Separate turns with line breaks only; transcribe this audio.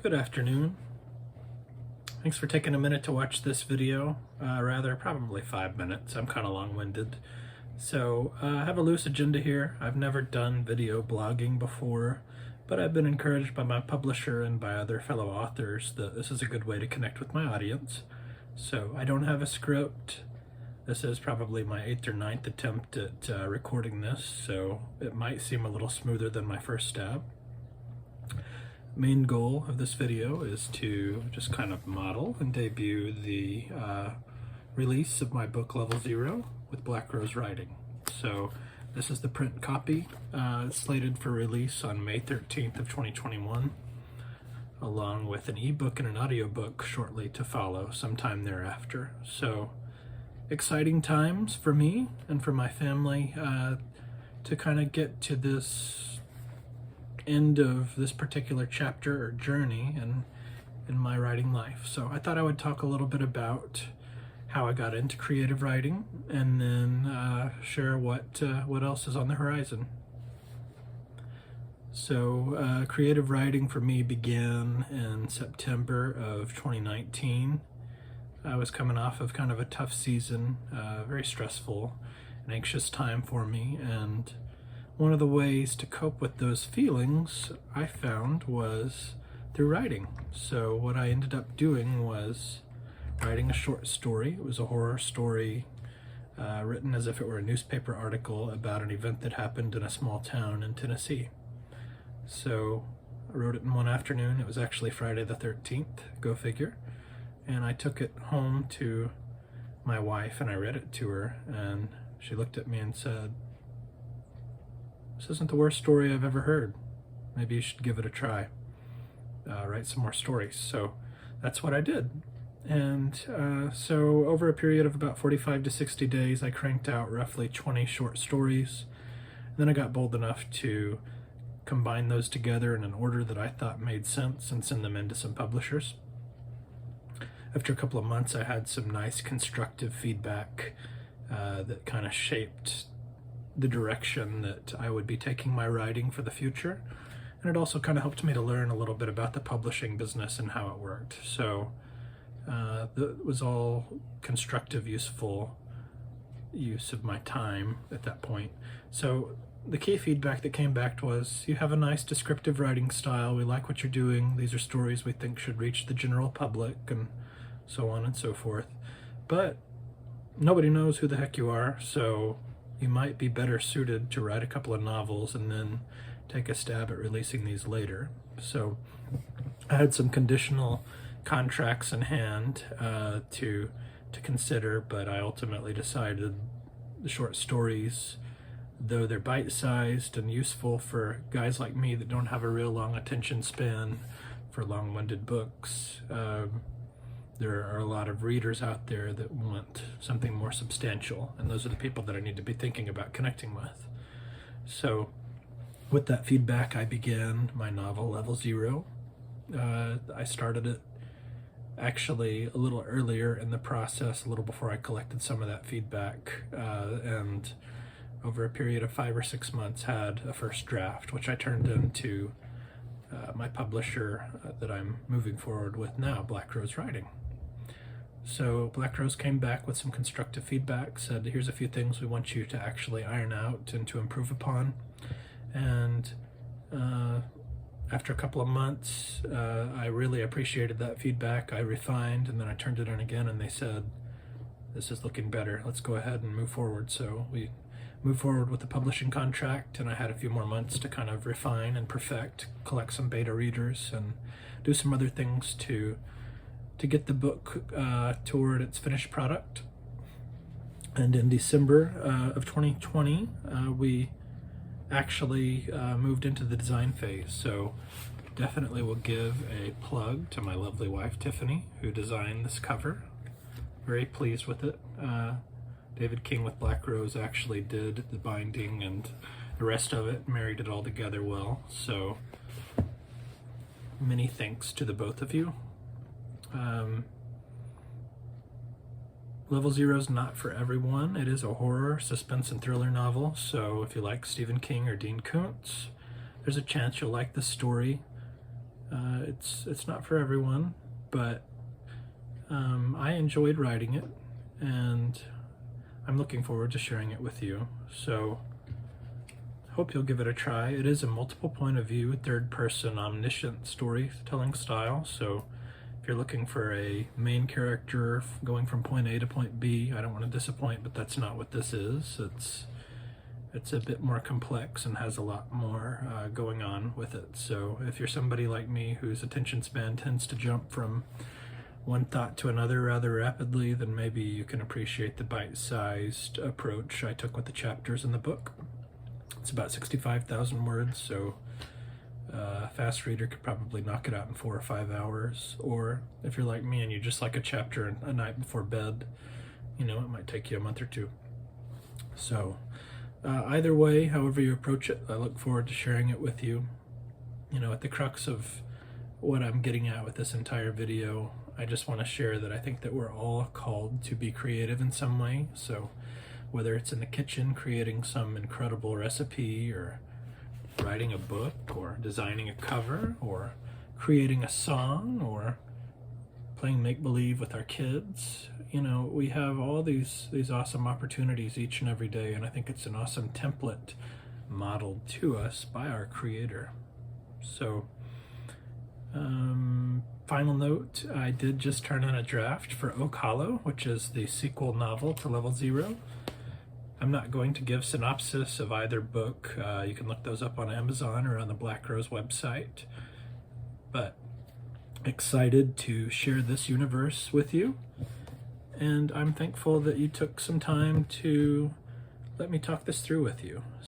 Good afternoon. Thanks for taking a minute to watch this video. Probably 5 minutes. I'm kind of long-winded. So I have a loose agenda here. I've never done video blogging before, but I've been encouraged by my publisher and by other fellow authors that this is a good way to connect with my audience. So I don't have a script. This is probably my 8th or 9th attempt at recording this, so it might seem a little smoother than my first stab. Main goal of this video is to just kind of model and debut the release of my book Level 0 with Black Rose Writing. So this is the print copy, slated for release on May 13th of 2021, along with an ebook and an audiobook shortly to follow sometime thereafter. So exciting times for me and for my family to kind of get to this end of this particular chapter or journey in my writing life. So I thought I would talk a little bit about how I got into creative writing and then share what else is on the horizon. So creative writing for me began in September of 2019. I was coming off of kind of a tough season, very stressful and anxious time for me, and one of the ways to cope with those feelings I found was through writing. So what I ended up doing was writing a short story. It was a horror story written as if it were a newspaper article about an event that happened in a small town in Tennessee. So I wrote it in one afternoon. It was actually Friday the 13th, go figure. And I took it home to my wife and I read it to her, and she looked at me and said, "This isn't the worst story I've ever heard. Maybe you should give it a try. Write some more stories." So that's what I did. And so over a period of about 45 to 60 days, I cranked out roughly 20 short stories. And then I got bold enough to combine those together in an order that I thought made sense and send them into some publishers. After a couple of months, I had some nice constructive feedback that kind of shaped the direction that I would be taking my writing for the future. And it also kind of helped me to learn a little bit about the publishing business and how it worked. So that was all constructive, useful use of my time at that point. So the key feedback that came back was, "You have a nice descriptive writing style. We like what you're doing. These are stories we think should reach the general public," and so on and so forth. But nobody knows who the heck you are, so you might be better suited to write a couple of novels and then take a stab at releasing these later. So I had some conditional contracts in hand to consider, but I ultimately decided the short stories, though they're bite-sized and useful for guys like me that don't have a real long attention span for long-winded books, there are a lot of readers out there that want something more substantial, and those are the people that I need to be thinking about connecting with. So with that feedback, I began my novel Level 0. I started it actually a little earlier in the process, a little before I collected some of that feedback, and over a period of 5 or 6 months had a first draft, which I turned into my publisher that I'm moving forward with now, Black Rose Writing. So Black Rose came back with some constructive feedback, said, "Here's a few things we want you to actually iron out and to improve upon." And after a couple of months, I really appreciated that feedback. I refined, and then I turned it in again, and they said, "This is looking better. Let's go ahead and move forward." So we moved forward with the publishing contract, and I had a few more months to kind of refine and perfect, collect some beta readers, and do some other things to get the book toward its finished product. And in December of 2020, we actually moved into the design phase. So definitely will give a plug to my lovely wife, Tiffany, who designed this cover. Very pleased with it. David King with Black Rose actually did the binding, and the rest of it married it all together well. So many thanks to the both of you. Level 0 is not for everyone. It is a horror, suspense, and thriller novel, so if you like Stephen King or Dean Koontz, there's a chance you'll like this story. It's not for everyone, but I enjoyed writing it, and I'm looking forward to sharing it with you. So hope you'll give it a try. It is a multiple point of view, third person omniscient storytelling style. So if you're looking for a main character going from point A to point B, I don't want to disappoint, but that's not what this is. It's a bit more complex and has a lot more going on with it. So if you're somebody like me whose attention span tends to jump from one thought to another rather rapidly, then maybe you can appreciate the bite-sized approach I took with the chapters in the book. It's about 65,000 words, so a fast reader could probably knock it out in 4 or 5 hours. Or if you're like me and you just like a chapter a night before bed, it might take you a month or two. So either way, however you approach it, I look forward to sharing it with you. At the crux of what I'm getting at with this entire video, I just want to share that I think that we're all called to be creative in some way. So whether it's in the kitchen creating some incredible recipe, or writing a book, or designing a cover, or creating a song, or playing make-believe with our kids, we have all these awesome opportunities each and every day, and I think it's an awesome template modeled to us by our Creator. So final note, I did just turn in a draft for Oak Hollow, which is the sequel novel to Level Zero. I'm not going to give synopsis of either book. You can look those up on Amazon or on the Black Rose website. But excited to share this universe with you. And I'm thankful that you took some time to let me talk this through with you.